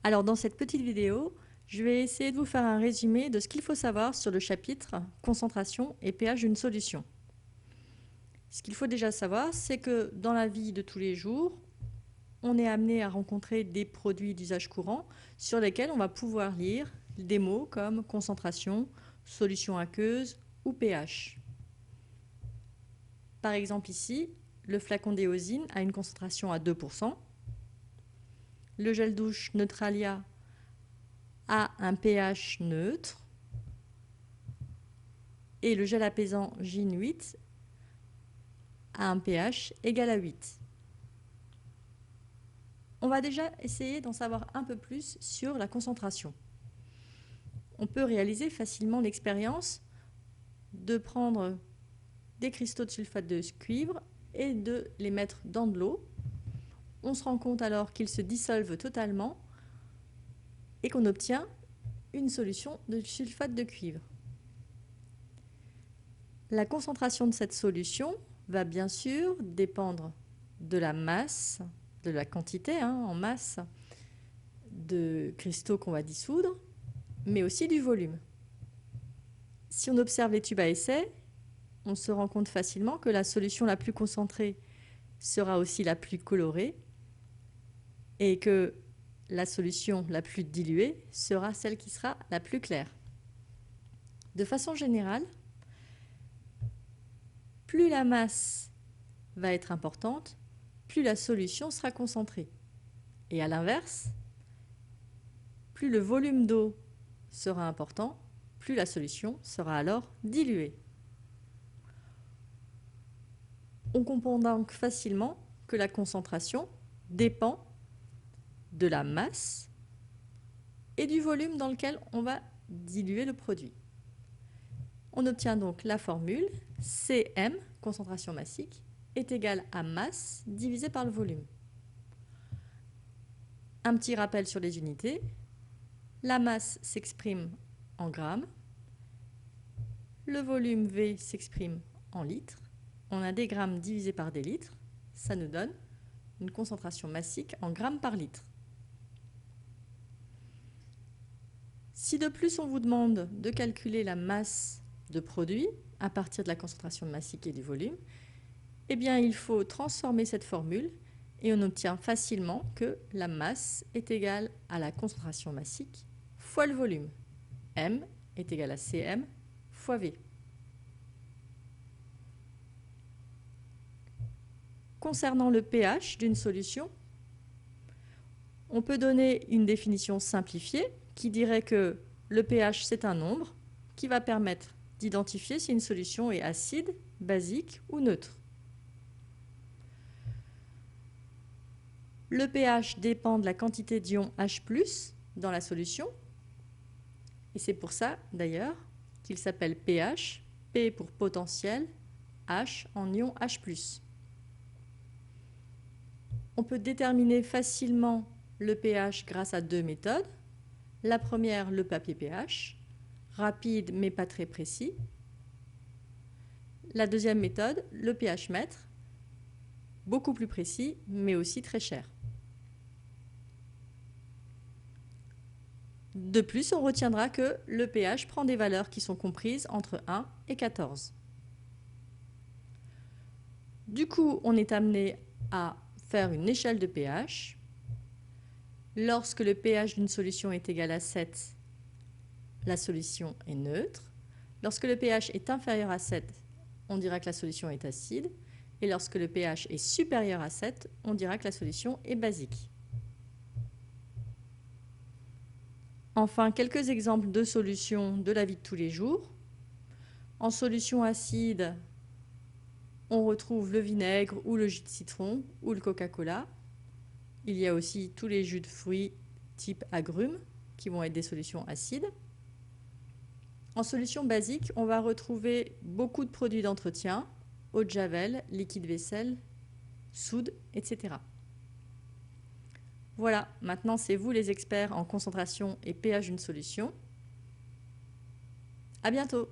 Alors dans cette petite vidéo, je vais essayer de vous faire un résumé de ce qu'il faut savoir sur le chapitre concentration et pH d'une solution. Ce qu'il faut déjà savoir, c'est que dans la vie de tous les jours, on est amené à rencontrer des produits d'usage courant sur lesquels on va pouvoir lire des mots comme concentration, solution aqueuse ou pH. Par exemple ici, le flacon d'éosine a une concentration à 2%. Le gel douche Neutralia a un pH neutre et le gel apaisant Gin 8 a un pH égal à 8. On va déjà essayer d'en savoir un peu plus sur la concentration. On peut réaliser facilement l'expérience de prendre des cristaux de sulfate de cuivre et de les mettre dans de l'eau. On se rend compte alors qu'ils se dissolvent totalement et qu'on obtient une solution de sulfate de cuivre. La concentration de cette solution va bien sûr dépendre de la masse, de la quantité en masse de cristaux qu'on va dissoudre, mais aussi du volume. Si on observe les tubes à essai, on se rend compte facilement que la solution la plus concentrée sera aussi la plus colorée et que la solution la plus diluée sera celle qui sera la plus claire. De façon générale, plus la masse va être importante, plus la solution sera concentrée. Et à l'inverse, plus le volume d'eau sera important, plus la solution sera alors diluée. On comprend donc facilement que la concentration dépend de la masse et du volume dans lequel on va diluer le produit. On obtient donc la formule Cm, concentration massique, est égale à masse divisée par le volume. Un petit rappel sur les unités. La masse s'exprime en grammes, le volume V s'exprime en litres. On a des grammes divisés par des litres, ça nous donne une concentration massique en grammes par litre. Si de plus on vous demande de calculer la masse de produit à partir de la concentration massique et du volume, eh bien il faut transformer cette formule et on obtient facilement que la masse est égale à la concentration massique fois le volume. M est égal à Cm fois V. Concernant le pH d'une solution, on peut donner une définition simplifiée qui dirait que le pH, c'est un nombre qui va permettre d'identifier si une solution est acide, basique ou neutre. Le pH dépend de la quantité d'ion H+ dans la solution. Et c'est pour ça, d'ailleurs, qu'il s'appelle pH, P pour potentiel, H en ion H+. On peut déterminer facilement le pH grâce à deux méthodes. La première, le papier pH, rapide mais pas très précis. La deuxième méthode, le pH mètre, beaucoup plus précis mais aussi très cher. De plus, on retiendra que le pH prend des valeurs qui sont comprises entre 1 et 14. Du coup, on est amené à faire une échelle de pH. Lorsque le pH d'une solution est égal à 7, la solution est neutre. Lorsque le pH est inférieur à 7, on dira que la solution est acide. Et lorsque le pH est supérieur à 7, on dira que la solution est basique. Enfin, quelques exemples de solutions de la vie de tous les jours. En solution acide, on retrouve le vinaigre ou le jus de citron ou le Coca-Cola. Il y a aussi tous les jus de fruits type agrumes qui vont être des solutions acides. En solution basique, on va retrouver beaucoup de produits d'entretien, eau de javel, liquide vaisselle, soude, etc. Voilà, maintenant c'est vous les experts en concentration et pH d'une solution. À bientôt!